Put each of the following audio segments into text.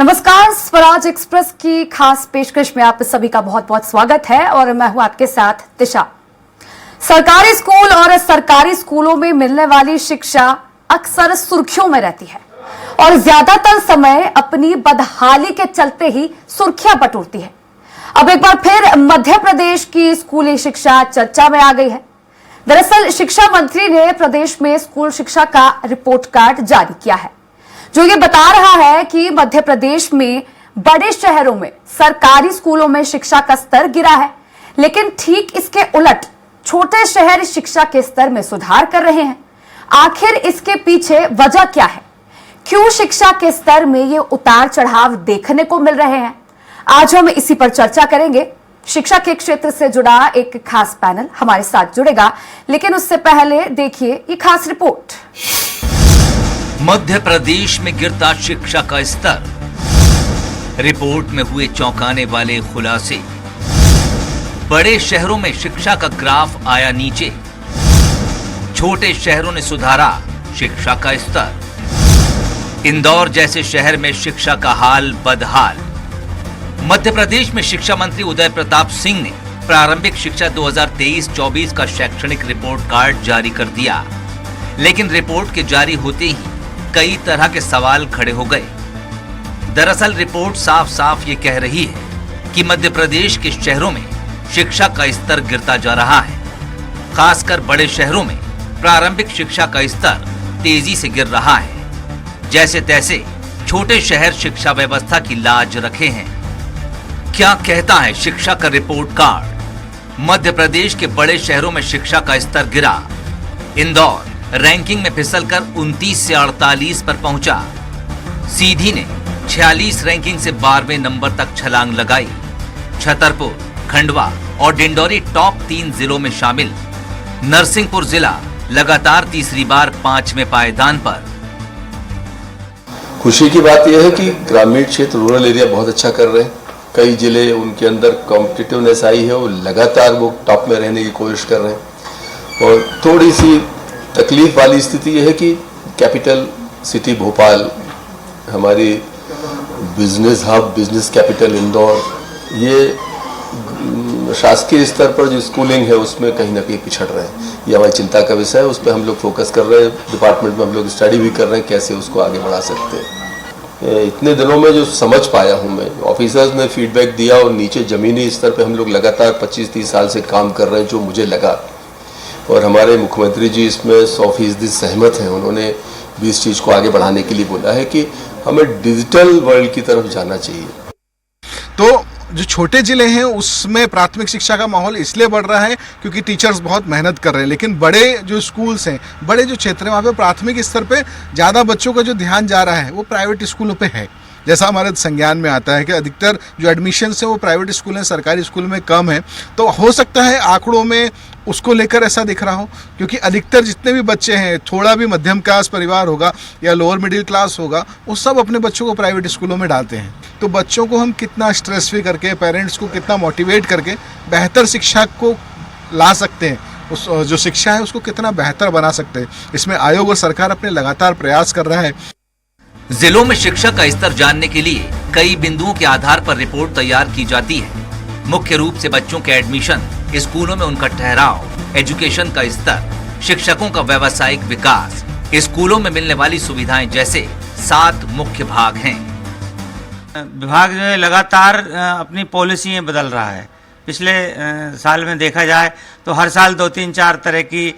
नमस्कार, स्वराज एक्सप्रेस की खास पेशकश में आप सभी का बहुत बहुत स्वागत है और मैं हूं आपके साथ दिशा। सरकारी स्कूल और सरकारी स्कूलों में मिलने वाली शिक्षा अक्सर सुर्खियों में रहती है और ज्यादातर समय अपनी बदहाली के चलते ही सुर्खियां बटोरती है। अब एक बार फिर मध्य प्रदेश की स्कूली शिक्षा चर्चा में आ गई है। दरअसल शिक्षा मंत्री ने प्रदेश में स्कूल शिक्षा का रिपोर्ट कार्ड जारी किया है, जो ये बता रहा है कि मध्य प्रदेश में बड़े शहरों में सरकारी स्कूलों में शिक्षा का स्तर गिरा है, लेकिन ठीक इसके उलट छोटे शहर शिक्षा के स्तर में सुधार कर रहे हैं। आखिर इसके पीछे वजह क्या है? क्यों शिक्षा के स्तर में ये उतार चढ़ाव देखने को मिल रहे हैं? आज हम इसी पर चर्चा करेंगे। शिक्षा के क्षेत्र से जुड़ा एक खास पैनल हमारे साथ जुड़ेगा, लेकिन उससे पहले देखिए ये खास रिपोर्ट। मध्य प्रदेश में गिरता शिक्षा का स्तर, रिपोर्ट में हुए चौंकाने वाले खुलासे। बड़े शहरों में शिक्षा का ग्राफ आया नीचे, छोटे शहरों ने सुधारा शिक्षा का स्तर। इंदौर जैसे शहर में शिक्षा का हाल बदहाल। मध्य प्रदेश में शिक्षा मंत्री उदय प्रताप सिंह ने प्रारंभिक शिक्षा 2023-24 का शैक्षणिक रिपोर्ट कार्ड जारी कर दिया, लेकिन रिपोर्ट के जारी होते ही कई तरह के सवाल खड़े हो गए। दरअसल रिपोर्ट साफ साफ ये कह रही है कि मध्य प्रदेश के शहरों में शिक्षा का स्तर गिरता जा रहा है। खासकर बड़े शहरों में प्रारंभिक शिक्षा का स्तर तेजी से गिर रहा है। जैसे तैसे छोटे शहर शिक्षा व्यवस्था की लाज रखे हैं। क्या कहता है शिक्षा का रिपोर्ट कार्ड? मध्य प्रदेश के बड़े शहरों में शिक्षा का स्तर गिरा। इंदौर रैंकिंग में फिसलकर 29 से 48 पर पहुंचा। सीधी ने 46 रैंकिंग से 12वें नंबर तक छलांग लगाई। छतरपुर, खंडवा और डिंडौरी टॉप 3 जिलों में शामिल। नरसिंहपुर जिला लगातार तीसरी बार 5वें पायदान पर। खुशी की बात यह है कि ग्रामीण क्षेत्र, रूरल एरिया बहुत अच्छा कर रहे हैं। कई जिले उनके अंदर कॉम्पिटिटिवनेस आई है और लगातार वो टॉप में रहने की कोशिश कर रहे हैं। और थोड़ी सी तकलीफ वाली स्थिति यह है कि कैपिटल सिटी भोपाल, हमारी business hub, business capital Indore, ये शासकीय स्तर पर जो स्कूलिंग है उसमें कहीं ना कहीं पिछड़ रहे हैं। ये हमारी चिंता का विषय है। उस पर हम लोग फोकस कर रहे हैं। डिपार्टमेंट में हम लोग स्टडी भी कर रहे हैं कैसे उसको आगे बढ़ा सकते हैं। इतने दिनों में जो समझ पाया हूँ मैं, ऑफिसर्स ने फीडबैक दिया और नीचे ज़मीनी स्तर पे हम लोग लगातार 25-30 साल से काम कर रहे हैं, जो मुझे लगा। और हमारे मुख्यमंत्री जी इसमें 100% सहमत हैं। उन्होंने भी इस चीज़ को आगे बढ़ाने के लिए बोला है कि हमें डिजिटल वर्ल्ड की तरफ जाना चाहिए। तो जो छोटे जिले हैं उसमें प्राथमिक शिक्षा का माहौल इसलिए बढ़ रहा है क्योंकि टीचर्स बहुत मेहनत कर रहे हैं, लेकिन बड़े जो स्कूल्स हैं, बड़े जो क्षेत्र हैं, वहाँ पे प्राथमिक स्तर पे ज़्यादा बच्चों का जो ध्यान जा रहा है वो प्राइवेट स्कूलों पे है। जैसा हमारे संज्ञान में आता है कि अधिकतर जो एडमिशन्स हैं वो प्राइवेट स्कूल हैं, सरकारी स्कूल में कम है। तो हो सकता है आंकड़ों में उसको लेकर ऐसा दिख रहा हो, क्योंकि अधिकतर जितने भी बच्चे हैं, थोड़ा भी मध्यम क्लास परिवार होगा या लोअर मिडिल क्लास होगा, वो सब अपने बच्चों को प्राइवेट स्कूलों में डालते हैं। तो बच्चों को हम कितना स्ट्रेस फ्री करके, पेरेंट्स को कितना मोटिवेट करके बेहतर शिक्षा को ला सकते हैं, उस जो शिक्षा है उसको कितना बेहतर बना सकते हैं, इसमें आयोग और सरकार अपने लगातार प्रयास कर रहा है। जिलों में शिक्षा का स्तर जानने के लिए कई बिंदुओं के आधार पर रिपोर्ट तैयार की जाती है। मुख्य रूप से बच्चों के एडमिशन, स्कूलों में उनका ठहराव, एजुकेशन का स्तर, शिक्षकों का व्यावसायिक विकास, स्कूलों में मिलने वाली सुविधाएं जैसे 7 मुख्य भाग हैं। विभाग जो है लगातार अपनी पॉलिसियां बदल रहा है। पिछले साल में देखा जाए तो हर साल 2-3-4 तरह की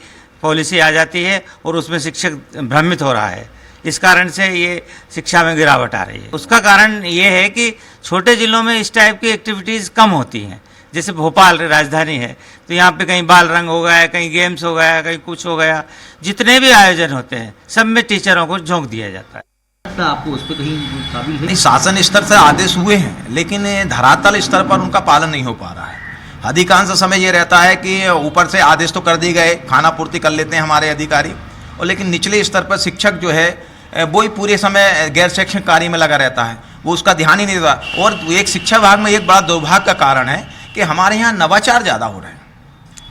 पॉलिसी आ जाती है और उसमें शिक्षक भ्रमित हो रहा है। इस कारण से ये शिक्षा में गिरावट आ रही है। उसका कारण ये है कि छोटे जिलों में इस टाइप की एक्टिविटीज़ कम होती हैं। जैसे भोपाल राजधानी है तो यहाँ पे कहीं बाल रंग हो गया, कहीं गेम्स हो गया, कहीं कुछ हो गया। जितने भी आयोजन होते हैं सब में टीचरों को झोंक दिया जाता है। आपको उस पर कहीं काबिल है? नहीं, शासन स्तर से आदेश हुए हैं, लेकिन धरातल स्तर पर उनका पालन नहीं हो पा रहा है। अधिकांश समय ये रहता है कि ऊपर से आदेश तो कर दिए गए, खाना पूर्ति कर लेते हैं हमारे अधिकारी, और लेकिन निचले स्तर पर शिक्षक जो है वो ही पूरे समय गैर शैक्षणिक कार्य में लगा रहता है, वो उसका ध्यान ही नहीं देता। और एक शिक्षा विभाग में एक बड़ा दुर्भाग्य का कारण है कि हमारे यहाँ नवाचार ज़्यादा हो रहे हैं।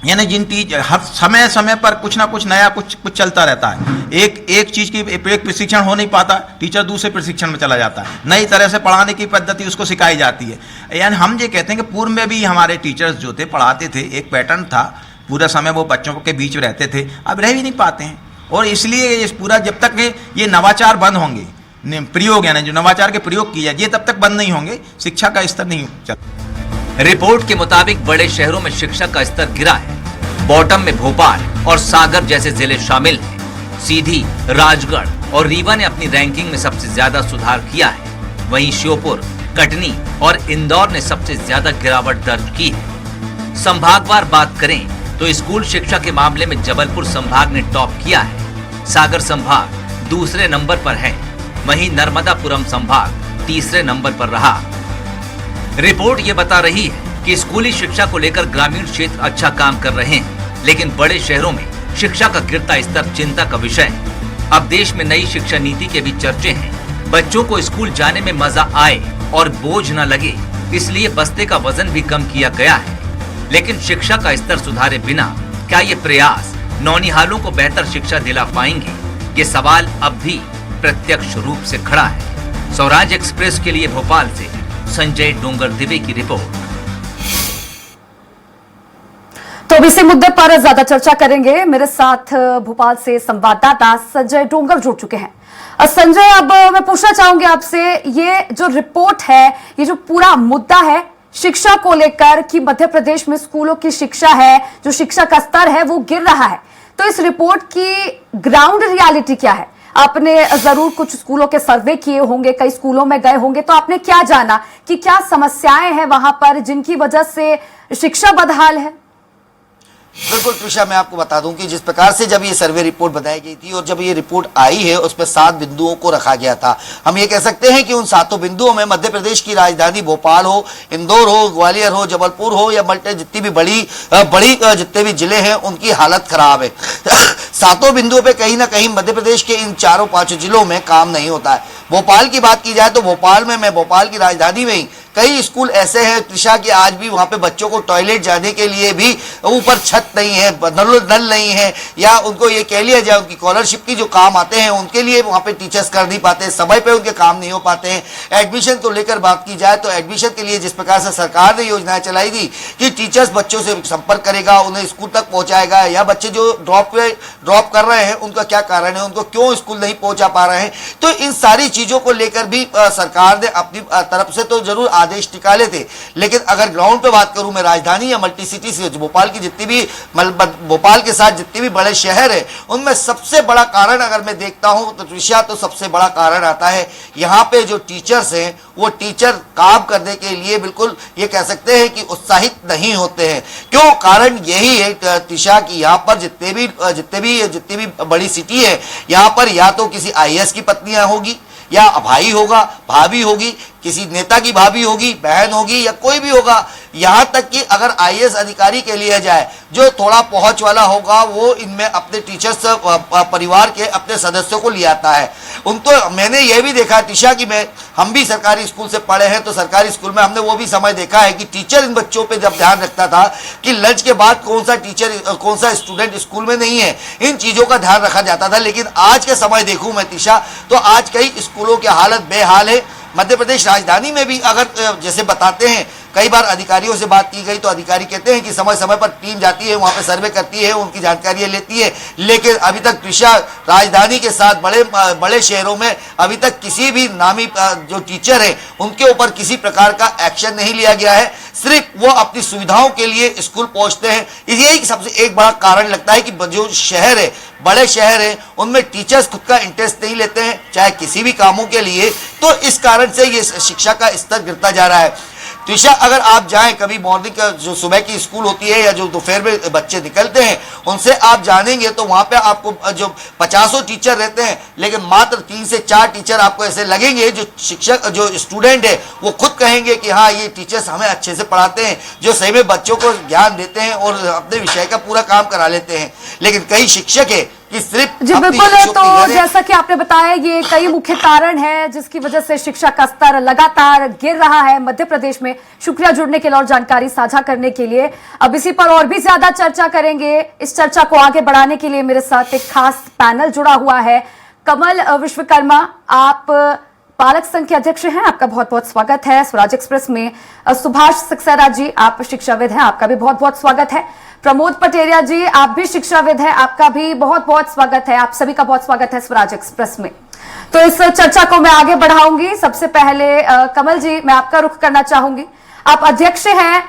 यानी जिन टीचर हर समय समय पर कुछ ना कुछ नया कुछ चलता रहता है। एक चीज की एक प्रशिक्षण हो नहीं पाता, टीचर दूसरे प्रशिक्षण में चला जाता है, नई तरह से पढ़ाने की पद्धति उसको सिखाई जाती है। यानी हम ये कहते हैं कि पूर्व में भी हमारे टीचर्स जो थे पढ़ाते थे, एक पैटर्न था, पूरा समय वो बच्चों के बीच में रहते थे, अब रह भी नहीं पाते हैं। और इसलिए ये पूरा जब तक ये नवाचार बंद होंगे, प्रयोग यानी जो नवाचार के प्रयोग किया ये तब तक बंद नहीं होंगे, शिक्षा का स्तर नहीं चलता। रिपोर्ट के मुताबिक बड़े शहरों में शिक्षा का स्तर गिरा है। बॉटम में भोपाल और सागर जैसे जिले शामिल हैं। सीधी, राजगढ़ और रीवा ने अपनी रैंकिंग में सबसे ज्यादा सुधार किया है। वहीं श्योपुर, कटनी और इंदौर ने सबसे ज्यादा गिरावट दर्ज की है। संभागवार बात करें तो स्कूल शिक्षा के मामले में जबलपुर संभाग ने टॉप किया है। सागर संभाग दूसरे नंबर पर है, वहीं नर्मदापुरम संभाग तीसरे नंबर पर रहा। रिपोर्ट ये बता रही है कि स्कूली शिक्षा को लेकर ग्रामीण क्षेत्र अच्छा काम कर रहे हैं, लेकिन बड़े शहरों में शिक्षा का गिरता स्तर चिंता का विषय है। अब देश में नई शिक्षा नीति के भी चर्चे हैं। बच्चों को स्कूल जाने में मजा आए और बोझ न लगे, इसलिए बस्ते का वजन भी कम किया गया है। लेकिन शिक्षा का स्तर सुधारे बिना क्या ये प्रयास नौनिहालों को बेहतर शिक्षा दिला पाएंगे? ये सवाल अब भी प्रत्यक्ष रूप से खड़ा है। स्वराज एक्सप्रेस के लिए भोपाल से संजय डोंगर दिवे की रिपोर्ट। तो अब इसी मुद्दे पर ज्यादा चर्चा करेंगे। मेरे साथ भोपाल से संवाददाता संजय डोंगर जुड़ चुके हैं। संजय, अब मैं पूछना चाहूंगी आपसे, ये जो रिपोर्ट है, ये जो पूरा मुद्दा है शिक्षा को लेकर कि मध्य प्रदेश में स्कूलों की शिक्षा है, जो शिक्षा का स्तर है वो गिर रहा है, तो इस रिपोर्ट की ग्राउंड रियलिटी क्या है? आपने जरूर कुछ स्कूलों के सर्वे किए होंगे, कई स्कूलों में गए होंगे, तो आपने क्या जाना कि क्या समस्याएं हैं वहां पर जिनकी वजह से शिक्षा बदहाल है? बिल्कुल त्रिशा, मैं आपको बता दूं कि जिस प्रकार से जब ये सर्वे रिपोर्ट बनाई गई थी और जब ये रिपोर्ट आई है उस पर 7 बिंदुओं को रखा गया था। हम ये कह सकते हैं कि उन 7 बिंदुओं में मध्य प्रदेश की राजधानी भोपाल हो, इंदौर हो, ग्वालियर हो, जबलपुर हो या मल्टी जितनी भी बड़ी जितने भी जिले हैं उनकी हालत खराब है। 7 बिंदुओं पर कहीं ना कहीं मध्य प्रदेश के इन 4-5 जिलों में काम नहीं होता है। भोपाल की बात की जाए तो भोपाल में, मैं भोपाल की राजधानी में ही कई स्कूल ऐसे हैं त्रिशा कि आज भी वहां पे बच्चों को टॉयलेट जाने के लिए भी ऊपर छत नहीं है, नल नहीं है, या उनको ये कह लिया जाए उनकी स्कॉलरशिप की जो काम आते हैं उनके लिए वहां पे टीचर्स कर नहीं पाते, समय पे उनके काम नहीं हो पाते हैं। एडमिशन को लेकर बात की जाए तो एडमिशन के लिए जिस प्रकार से सरकार ने योजनाएं चलाई थी कि टीचर्स बच्चों से संपर्क करेगा, उन्हें स्कूल तक पहुंचाएगा, या बच्चे जो ड्रॉप कर रहे हैं उनका क्या कारण है, उनको क्यों स्कूल नहीं पहुंचा पा रहे हैं, तो इन सारी चीजों को लेकर भी सरकार ने अपनी तरफ से तो जरूर आदेश निकाले थे। लेकिन अगर ग्राउंड पे बात करूं मैं राजधानी या मल्टी सिटी से, भोपाल की जितनी भी भोपाल के साथ जितने भी बड़े शहर है उनमें सबसे बड़ा कारण अगर मैं देखता हूं तो त्रिशा, तो सबसे बड़ा कारण आता है यहाँ पे जो टीचर्स हैं वो टीचर काम करने के लिए बिल्कुल ये कह सकते हैं कि उत्साहित नहीं होते हैं। क्यों? कारण यही है त्रिशा की यहाँ पर जितनी भी बड़ी सिटी है यहाँ पर या तो किसी IAS की पत्नियां होगी, या भाई होगा, भाभी होगी, किसी नेता की भाभी होगी, बहन होगी, या कोई भी होगा। यहाँ तक कि अगर IAS अधिकारी के लिए जाए जो थोड़ा पहुंच वाला होगा वो इनमें अपने टीचर्स परिवार के अपने सदस्यों को ले आता है। उनको मैंने ये भी देखा टिशा कि हम भी सरकारी स्कूल से पढ़े हैं, तो सरकारी स्कूल में हमने वो भी समय देखा है कि टीचर इन बच्चों पे जब ध्यान रखता था कि लंच के बाद कौन सा स्टूडेंट स्कूल में नहीं है, इन चीज़ों का ध्यान रखा जाता था। लेकिन आज के समय देखूँ मैं टिशा, तो आज कई स्कूलों की हालत बेहाल है। मध्य प्रदेश राजधानी में भी अगर जैसे बताते हैं, कई बार अधिकारियों से बात की गई तो अधिकारी कहते हैं कि समय समय पर टीम जाती है, वहां पे सर्वे करती है, उनकी जानकारियां लेती है, लेकिन अभी तक त्रिशा राजधानी के साथ बड़े शहरों में अभी तक किसी भी नामी जो टीचर है उनके ऊपर किसी प्रकार का एक्शन नहीं लिया गया है। सिर्फ वो अपनी सुविधाओं के लिए स्कूल पहुंचते हैं। यही सबसे एक बड़ा कारण लगता है कि जो शहर है, बड़े शहर हैं, उनमें टीचर्स खुद का इंटरेस्ट नहीं लेते हैं चाहे किसी भी कामों के लिए, तो इस कारण से ये शिक्षा का स्तर गिरता जा रहा है। त्रिशा, अगर आप जाएं कभी मॉर्निंग का जो सुबह की स्कूल होती है या जो दोपहर में बच्चे निकलते हैं उनसे आप जानेंगे तो वहां पे आपको जो 50 टीचर रहते हैं, लेकिन मात्र 3 से 4 टीचर आपको ऐसे लगेंगे जो शिक्षक जो स्टूडेंट है वो खुद कहेंगे कि हाँ ये टीचर्स हमें अच्छे से पढ़ाते हैं, जो सही में बच्चों को ज्ञान देते हैं और अपने विषय का पूरा काम करा लेते हैं। लेकिन कई शिक्षक है कि सिर्फ जी अपनी बिल्कुल। इच्छाओं तो की घर है। जैसा कि आपने बताया, ये कई मुख्य कारण है जिसकी वजह से शिक्षा का स्तर लगातार गिर रहा है मध्य प्रदेश में। शुक्रिया जुड़ने के लिए और जानकारी साझा करने के लिए। अब इसी पर और भी ज्यादा चर्चा करेंगे। इस चर्चा को आगे बढ़ाने के लिए मेरे साथ एक खास पैनल जुड़ा हुआ है। कमल विश्वकर्मा, आप पालक संघ के अध्यक्ष हैं, आपका बहुत बहुत स्वागत है स्वराज एक्सप्रेस में। सुभाष सक्सेना जी, आप शिक्षाविद हैं, आपका भी बहुत बहुत स्वागत है। प्रमोद पटेरिया जी, आप भी शिक्षाविद हैं, आपका भी बहुत बहुत स्वागत है। आप सभी का बहुत स्वागत है स्वराज एक्सप्रेस में। तो इस चर्चा को मैं आगे बढ़ाऊंगी। सबसे पहले कमल जी, मैं आपका रुख करना चाहूंगी। आप अध्यक्ष हैं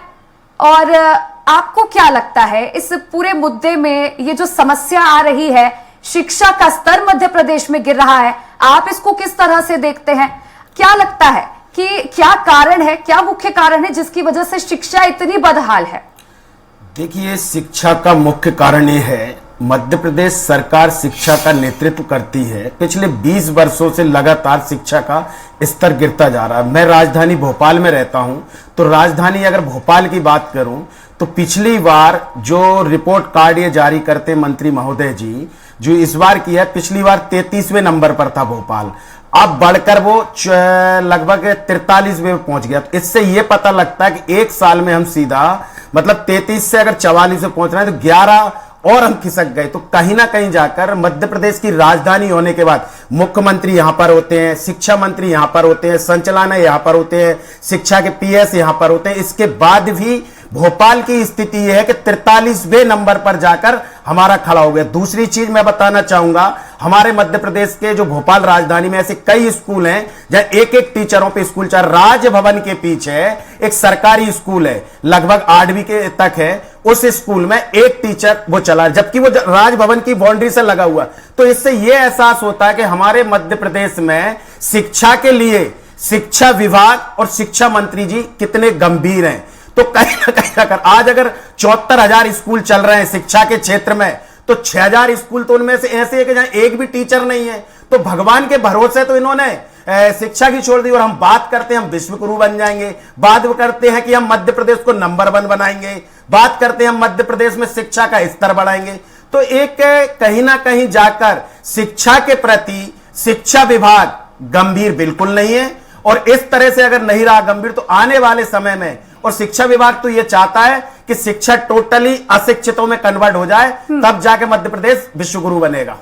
और आपको क्या लगता है इस पूरे मुद्दे में, ये जो समस्या आ रही है, शिक्षा का स्तर मध्य प्रदेश में गिर रहा है, आप इसको किस तरह से देखते हैं? क्या लगता है कि क्या कारण है, क्या मुख्य कारण है जिसकी वजह से शिक्षा इतनी बदहाल है? देखिए, शिक्षा का मुख्य कारण ये है, मध्य प्रदेश सरकार शिक्षा का नेतृत्व करती है। पिछले 20 वर्षों से लगातार शिक्षा का स्तर गिरता जा रहा है। मैं राजधानी भोपाल में रहता हूं, तो राजधानी अगर भोपाल की बात करूं तो पिछली बार जो रिपोर्ट कार्ड ये जारी करते मंत्री महोदय जी, जो इस बार की है, पिछली बार 33वें नंबर पर था भोपाल, अब बढ़कर वो लगभग 43वें पहुंच गया। तो इससे ये पता लगता है कि एक साल में हम सीधा मतलब 33 से अगर 44 पे पहुंच रहे हैं तो 11 और हम खिसक गए। तो कहीं ना कहीं जाकर मध्य प्रदेश की राजधानी होने के बाद मुख्यमंत्री यहां पर होते हैं, शिक्षा मंत्री यहां पर होते हैं, संचालनालय यहां पर होते हैं, शिक्षा के पीएस यहां पर होते हैं, इसके बाद भी भोपाल की स्थिति यह है कि 43वें नंबर पर जाकर हमारा खड़ा हो गया। दूसरी चीज मैं बताना चाहूंगा, हमारे मध्य प्रदेश के जो भोपाल राजधानी में ऐसे कई स्कूल हैं जहां एक एक टीचरों पे स्कूल चल। राजभवन के पीछे एक सरकारी स्कूल है, लगभग 8वीं के तक है, उस स्कूल में एक टीचर वो चला, जबकि वो राजभवन की बाउंड्री से लगा हुआ। तो इससे यह एहसास होता है कि हमारे मध्य प्रदेश में शिक्षा के लिए शिक्षा विभाग और शिक्षा मंत्री जी कितने गंभीर हैं। तो कहीं ना कहीं अगर आज अगर 74,000 स्कूल चल रहे हैं शिक्षा के क्षेत्र में, तो 6,000 स्कूल तो उनमें से ऐसे है कि जहां एक भी टीचर नहीं है। तो भगवान के भरोसे तो इन्होंने शिक्षा की छोड़ दी। और हम बात करते हैं हम विश्व गुरु बन जाएंगे, बात करते हैं कि हम मध्य प्रदेश को नंबर 1 बनाएंगे, बात करते हैं हम मध्य प्रदेश में शिक्षा का स्तर बढ़ाएंगे। तो एक कहीं ना कहीं जाकर शिक्षा के प्रति शिक्षा विभाग गंभीर बिल्कुल नहीं है। और इस तरह से अगर नहीं रहा गंभीर तो आने वाले समय में, और शिक्षा विभाग तो यह चाहता है कि शिक्षा टोटली अशिक्षितों में कन्वर्ट हो जाए, तब जाके मध्य प्रदेश विश्वगुरु बनेगा।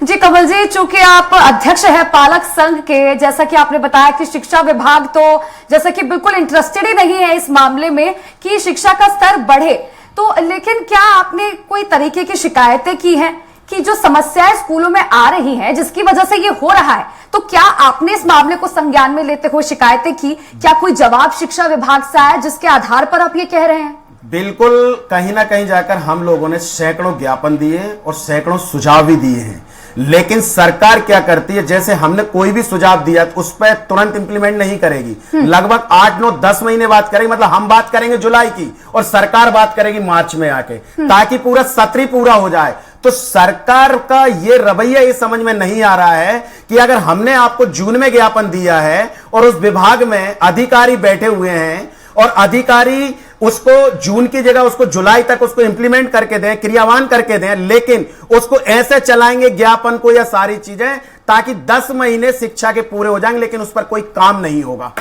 जी कमल जी, चूंकि आप अध्यक्ष हैं पालक संघ के, जैसा कि आपने बताया कि शिक्षा विभाग तो जैसा कि बिल्कुल इंटरेस्टेड ही नहीं है इस मामले में कि शिक्षा का स्तर बढ़े, तो लेकिन क्या आपने कोई तरीके की शिकायतें की हैं कि जो समस्याएं स्कूलों में आ रही हैं जिसकी वजह से ये हो रहा है, तो क्या आपने इस मामले को संज्ञान में लेते हुए शिकायतें की? क्या कोई जवाब शिक्षा विभाग से आया जिसके आधार पर आप ये कह रहे हैं? बिल्कुल, कहीं ना कहीं जाकर हम लोगों ने सैकड़ों ज्ञापन दिए और सैकड़ों सुझाव भी दिए हैं, लेकिन सरकार क्या करती है, जैसे हमने कोई भी सुझाव दिया तो उस पर तुरंत इंप्लीमेंट नहीं करेगी। लगभग 8, 9, 10 महीने बात करेगी। मतलब हम बात करेंगे जुलाई की और सरकार बात करेगी मार्च में आके, ताकि पूरा सत्र पूरा हो जाए। तो सरकार का ये रवैया ये समझ में नहीं आ रहा है कि अगर हमने आपको जून में ज्ञापन दिया है और उस विभाग में अधिकारी बैठे हुए हैं और अधिकारी उसको जून की जगह उसको जुलाई तक उसको इंप्लीमेंट करके दें, क्रियान्वयन करके दें, लेकिन उसको ऐसे चलाएंगे ज्ञापन को या सारी चीजें ताकि 10 महीने शिक्षा के पूरे हो जाएंगे, लेकिन उस पर कोई काम नहीं होगा।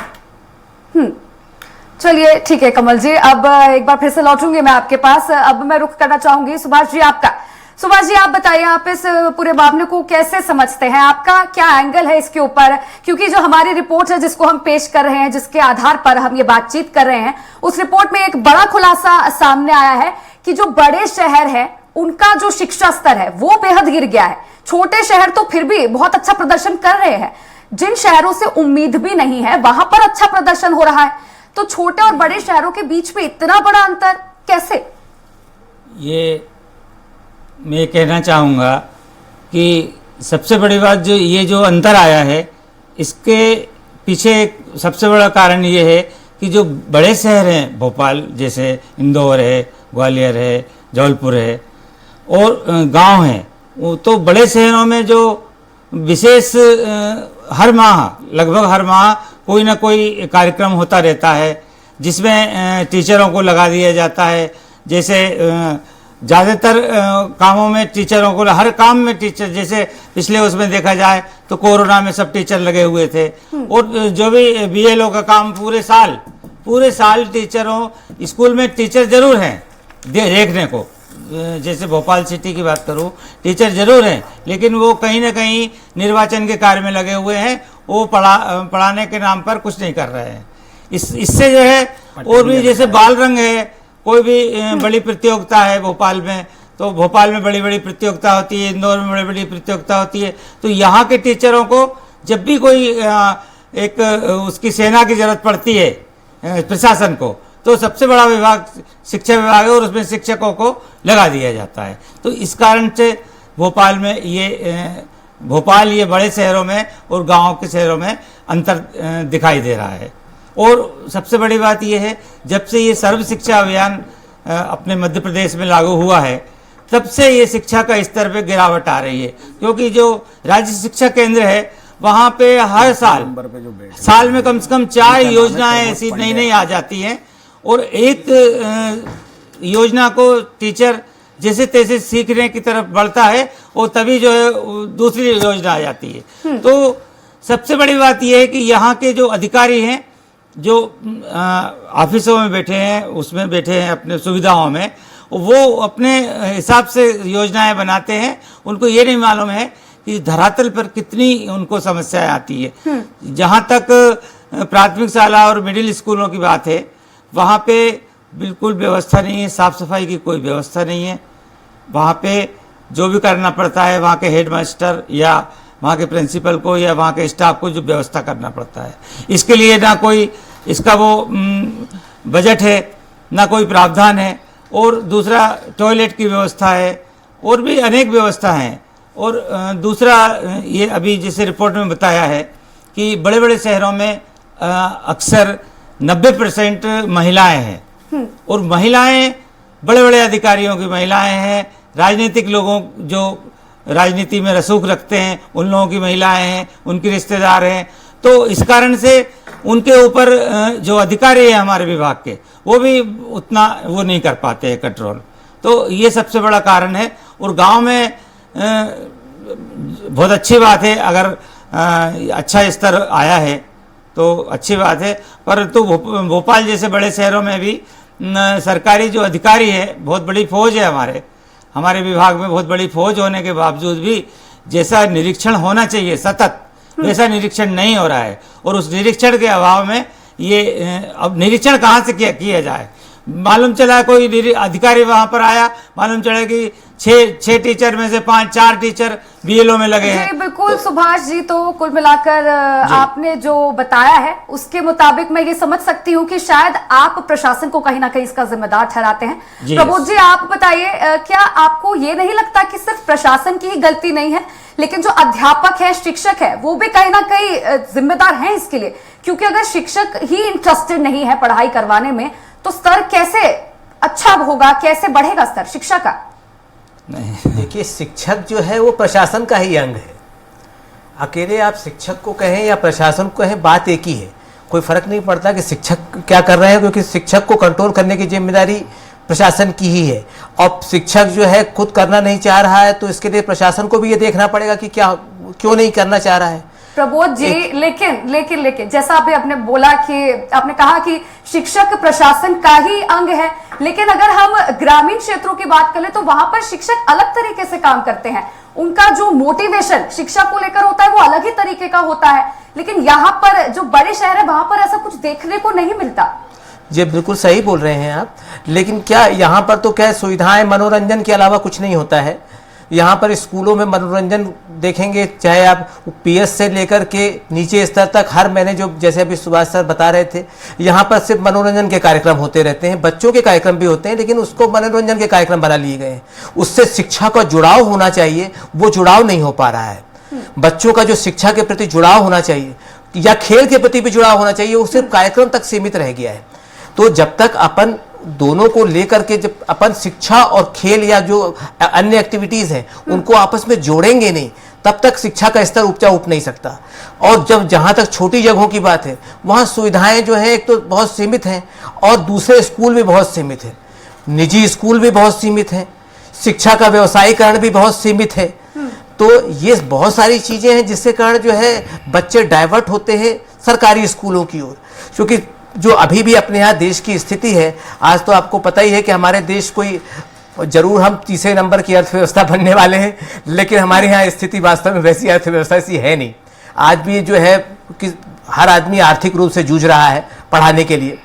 चलिए ठीक है कमल जी, अब एक बार फिर से लौटूंगी मैं आपके पास। अब मैं रुख करना चाहूंगी सुभाष जी आपका। सुभाष जी, आप बताइए, आप इस पूरे मामले को कैसे समझते हैं? आपका क्या एंगल है इसके ऊपर? क्योंकि जो हमारी रिपोर्ट है जिसको हम पेश कर रहे हैं, जिसके आधार पर हम ये बातचीत कर रहे हैं, उस रिपोर्ट में एक बड़ा खुलासा सामने आया है कि जो बड़े शहर है उनका जो शिक्षा स्तर है वो बेहद गिर गया है। छोटे शहर तो फिर भी बहुत अच्छा प्रदर्शन कर रहे हैं, जिन शहरों से उम्मीद भी नहीं है वहां पर अच्छा प्रदर्शन हो रहा है। तो छोटे और बड़े शहरों के बीच में इतना बड़ा अंतर कैसे? ये मैं कहना चाहूँगा कि सबसे बड़ी बात जो ये जो अंतर आया है, इसके पीछे सबसे बड़ा कारण ये है कि जो बड़े शहर हैं, भोपाल जैसे, इंदौर है, ग्वालियर है, जबलपुर है और गांव हैं, वो तो बड़े शहरों में जो विशेष हर माह, लगभग हर माह कोई ना कोई कार्यक्रम होता रहता है जिसमें टीचरों को लगा दिया जाता है। जैसे ज़्यादातर कामों में टीचरों को, हर काम में टीचर, जैसे पिछले उसमें देखा जाए तो कोरोना में सब टीचर लगे हुए थे, और जो भी बीएलओ का काम पूरे साल टीचरों, स्कूल में टीचर जरूर हैं देखने को, जैसे भोपाल सिटी की बात करूं, टीचर जरूर हैं, लेकिन वो कहीं ना कहीं निर्वाचन के कार्य में लगे हुए हैं, वो पढ़ाने के नाम पर कुछ नहीं कर रहे हैं। इससे जो है, और भी जैसे बाल रंग है, कोई भी बड़ी प्रतियोगिता है भोपाल में, तो भोपाल में बड़ी बड़ी प्रतियोगिता होती है, इंदौर में बड़ी बड़ी प्रतियोगिता होती है, तो यहाँ के टीचरों को जब भी कोई एक उसकी सेना की जरूरत पड़ती है प्रशासन को, तो सबसे बड़ा विभाग शिक्षा विभाग है, और उसमें शिक्षकों को लगा दिया जाता है। तो इस कारण से भोपाल में ये बड़े शहरों में और गाँव के शहरों में अंतर दिखाई दे रहा है। और सबसे बड़ी बात यह है, जब से ये सर्व शिक्षा अभियान अपने मध्य प्रदेश में लागू हुआ है, तब से ये शिक्षा का स्तर पे गिरावट आ रही है, क्योंकि जो राज्य शिक्षा केंद्र है वहाँ पे हर साल में कम से कम 4 योजनाएं ऐसी नई नई आ जाती हैं, और एक योजना को टीचर जैसे तैसे सीखने की तरफ बढ़ता है, और तभी जो है दूसरी योजना आ जाती है। तो सबसे बड़ी बात यह है कि यहाँ के जो अधिकारी हैं, जो ऑफिसों में बैठे हैं, उसमें बैठे हैं अपने सुविधाओं में, वो अपने हिसाब से योजनाएं बनाते हैं। उनको ये नहीं मालूम है कि धरातल पर कितनी उनको समस्याएं आती है। जहाँ तक प्राथमिक शाला और मिडिल स्कूलों की बात है, वहाँ पे बिल्कुल व्यवस्था नहीं है, साफ सफाई की कोई व्यवस्था नहीं है। वहाँ पे जो भी करना पड़ता है, वहाँ के हेडमास्टर या वहाँ के प्रिंसिपल को या वहाँ के स्टाफ को जो व्यवस्था करना पड़ता है, इसके लिए ना कोई इसका वो बजट है, ना कोई प्रावधान है, और दूसरा टॉयलेट की व्यवस्था है, और भी अनेक व्यवस्था हैं। और दूसरा ये अभी जैसे रिपोर्ट में बताया है कि बड़े बड़े शहरों में अक्सर 90% महिलाएं हैं, और महिलाएं बड़े बड़े अधिकारियों की महिलाएं हैं, राजनीतिक लोगों जो राजनीति में रसूख रखते हैं उन लोगों की महिलाएं हैं, उनके रिश्तेदार हैं। तो इस कारण से उनके ऊपर जो अधिकारी है हमारे विभाग के, वो भी उतना वो नहीं कर पाते हैं कंट्रोल। तो ये सबसे बड़ा कारण है। और गांव में बहुत अच्छी बात है, अगर अच्छा स्तर आया है तो अच्छी बात है, परंतु भोपाल जैसे बड़े शहरों में भी सरकारी जो अधिकारी है, बहुत बड़ी फौज है हमारे विभाग में, बहुत बड़ी फौज होने के बावजूद भी जैसा निरीक्षण होना चाहिए सतत, वैसा निरीक्षण नहीं हो रहा है। और उस निरीक्षण के अभाव में ये अब निरीक्षण कहाँ से किया जाए। मालूम चला कोई अधिकारी वहां पर आया, मालूम चला कि 6 टीचर में से 5-4 टीचर बीएलओ में लगे हैं। बिल्कुल सुभाष जी, तो कुल मिलाकर आपने जो बताया है उसके मुताबिक मैं ये समझ सकती हूँ कि शायद आप प्रशासन को कहीं ना कहीं इसका जिम्मेदार ठहराते हैं। प्रबोध जी, आप बताइए, क्या आपको ये नहीं लगता कि सिर्फ प्रशासन की ही गलती नहीं है, लेकिन जो अध्यापक है, शिक्षक है, वो भी कहीं ना कहीं जिम्मेदार हैं इसके लिए? क्योंकि अगर शिक्षक ही इंटरेस्टेड नहीं है पढ़ाई करवाने में, तो स्तर कैसे अच्छा होगा, कैसे बढ़ेगा स्तर शिक्षा का? नहीं, देखिए, शिक्षक जो है वो प्रशासन का ही अंग है। अकेले आप शिक्षक को कहें या प्रशासन को कहें, बात एक ही है, कोई फर्क नहीं पड़ता कि शिक्षक क्या कर रहे हैं, क्योंकि शिक्षक को कंट्रोल करने की जिम्मेदारी प्रशासन की ही है। और शिक्षक जो है खुद करना नहीं चाह रहा है, तो इसके लिए प्रशासन को भी ये देखना पड़ेगा कि क्यों नहीं करना चाह रहा है। प्रबोध जी, लेकिन जैसा आपने बोला कि आपने कहा कि शिक्षक प्रशासन का ही अंग है, लेकिन अगर हम ग्रामीण क्षेत्रों की बात करें तो वहां पर शिक्षक अलग तरीके से काम करते हैं। उनका जो मोटिवेशन शिक्षा को लेकर होता है वो अलग ही तरीके का होता है, लेकिन यहाँ पर जो बड़े शहर है वहां पर ऐसा कुछ देखने को नहीं मिलता। जी बिल्कुल सही बोल रहे हैं आप, लेकिन क्या यहाँ पर तो क्या सुविधाएं मनोरंजन के अलावा कुछ नहीं होता है। यहाँ पर स्कूलों में मनोरंजन देखेंगे, चाहे आप पीएस से लेकर के नीचे स्तर तक, हर महीने जो जैसे अभी सुभाष सर बता रहे थे, यहाँ पर सिर्फ मनोरंजन के कार्यक्रम होते रहते हैं। बच्चों के कार्यक्रम भी होते हैं, लेकिन उसको मनोरंजन के कार्यक्रम बना लिए गए हैं। उससे शिक्षा का जुड़ाव होना चाहिए, वो जुड़ाव नहीं हो पा रहा है। बच्चों का जो शिक्षा के प्रति जुड़ाव होना चाहिए या खेल के प्रति भी जुड़ाव होना चाहिए, वो सिर्फ कार्यक्रम तक सीमित रह गया है। तो जब तक अपन दोनों को लेकर के, जब अपन शिक्षा और खेल या जो अन्य एक्टिविटीज हैं उनको आपस में जोड़ेंगे नहीं, तब तक शिक्षा का स्तर ऊंचा उठ नहीं सकता। और जब जहां तक छोटी जगहों की बात है, वहां सुविधाएं जो है एक तो बहुत सीमित हैं, और दूसरे स्कूल भी बहुत सीमित हैं, निजी स्कूल भी बहुत सीमित हैं। शिक्षा का व्यवसायीकरण भी बहुत सीमित है। तो ये बहुत सारी चीजें हैं जिसके कारण जो है बच्चे डाइवर्ट होते हैं सरकारी स्कूलों की ओर। क्योंकि जो अभी भी अपने यहाँ देश की स्थिति है, आज तो आपको पता ही है कि हमारे देश कोई, जरूर हम तीसरे नंबर की अर्थव्यवस्था बनने वाले हैं, लेकिन हमारे यहाँ स्थिति वास्तव में वैसी अर्थव्यवस्था ऐसी है नहीं। आज भी जो है कि हर आदमी आर्थिक रूप से जूझ रहा है पढ़ाने के लिए।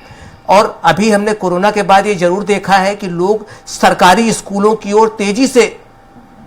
और अभी हमने कोरोना के बाद ये जरूर देखा है कि लोग सरकारी स्कूलों की ओर तेजी से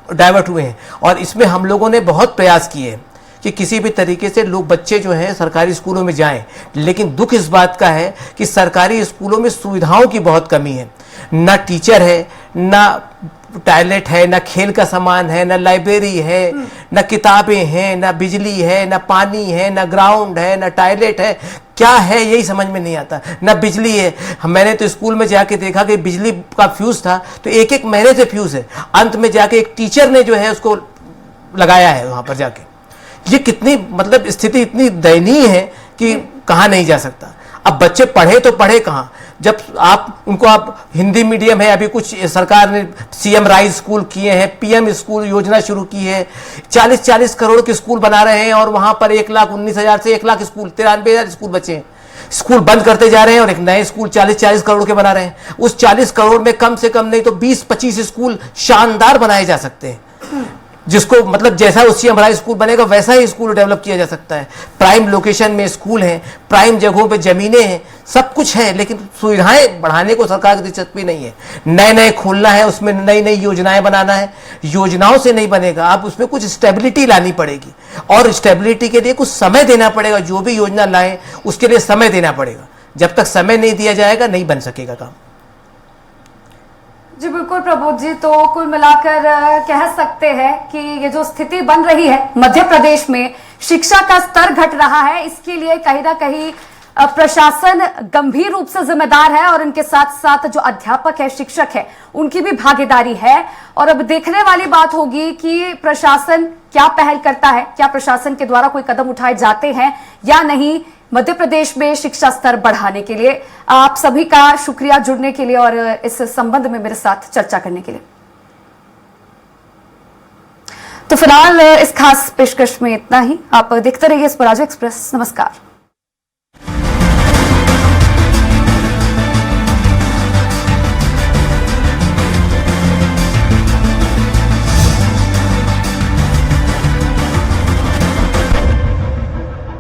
डाइवर्ट हुए हैं, और इसमें हम लोगों ने बहुत प्रयास किए हैं कि किसी भी तरीके से लोग, बच्चे जो हैं सरकारी स्कूलों में जाएं। लेकिन दुख इस बात का है कि सरकारी स्कूलों में सुविधाओं की बहुत कमी है। ना टीचर है, ना टॉयलेट है, ना खेल का सामान है, ना लाइब्रेरी है, ना किताबें हैं, ना बिजली है, ना पानी है, ना ग्राउंड है, ना टॉयलेट है। क्या है यही समझ में नहीं आता। ना बिजली है, मैंने तो स्कूल में जाके देखा कि बिजली का फ्यूज था तो एक एक महीने से फ्यूज है। अंत में जाके एक टीचर ने जो है उसको लगाया है वहां पर जाके। ये कितनी, मतलब स्थिति इतनी दयनीय है कि कहा नहीं जा सकता। अब बच्चे पढ़े तो पढ़े कहाँ, जब आप उनको, आप हिंदी मीडियम है, अभी कुछ सरकार ने सीएम राइज स्कूल किए हैं, पीएम स्कूल योजना शुरू की है, 40-40 करोड़ के स्कूल बना रहे हैं, और वहां पर 1,19,000 से 1 लाख स्कूल, 93,000 स्कूल बचे हैं। स्कूल बंद करते जा रहे हैं और एक नए स्कूल 40-40 करोड़ के बना रहे हैं। उस 40 करोड़ में कम से कम नहीं तो 20-25 स्कूल शानदार बनाए जा सकते हैं, जिसको, मतलब जैसा उसी हमारा स्कूल बनेगा वैसा ही स्कूल डेवलप किया जा सकता है। प्राइम लोकेशन में स्कूल हैं, प्राइम जगहों पे जमीनें हैं, सब कुछ है, लेकिन सुविधाएं बढ़ाने को सरकार की दिलचस्पी नहीं है। नए नए खोलना है, उसमें नई नई योजनाएं बनाना है। योजनाओं से नहीं बनेगा, आप उसमें कुछ स्टेबिलिटी लानी पड़ेगी, और स्टेबिलिटी के लिए कुछ समय देना पड़ेगा। जो भी योजना लाए उसके लिए समय देना पड़ेगा। जब तक समय नहीं दिया जाएगा नहीं बन सकेगा काम। जी बिल्कुल प्रबोध जी, तो कुल मिलाकर कह सकते हैं कि ये जो स्थिति बन रही है मध्य प्रदेश में, शिक्षा का स्तर घट रहा है, इसके लिए कहीं ना कहीं प्रशासन गंभीर रूप से जिम्मेदार है, और इनके साथ साथ जो अध्यापक है, शिक्षक है, उनकी भी भागीदारी है। और अब देखने वाली बात होगी कि प्रशासन क्या पहल करता है, क्या प्रशासन के द्वारा कोई कदम उठाए जाते हैं या नहीं मध्य प्रदेश में शिक्षा स्तर बढ़ाने के लिए। आप सभी का शुक्रिया जुड़ने के लिए और इस संबंध में मेरे साथ चर्चा करने के लिए। तो फिलहाल इस खास पेशकश में इतना ही। आप देखते रहिए स्वराज एक्सप्रेस। नमस्कार।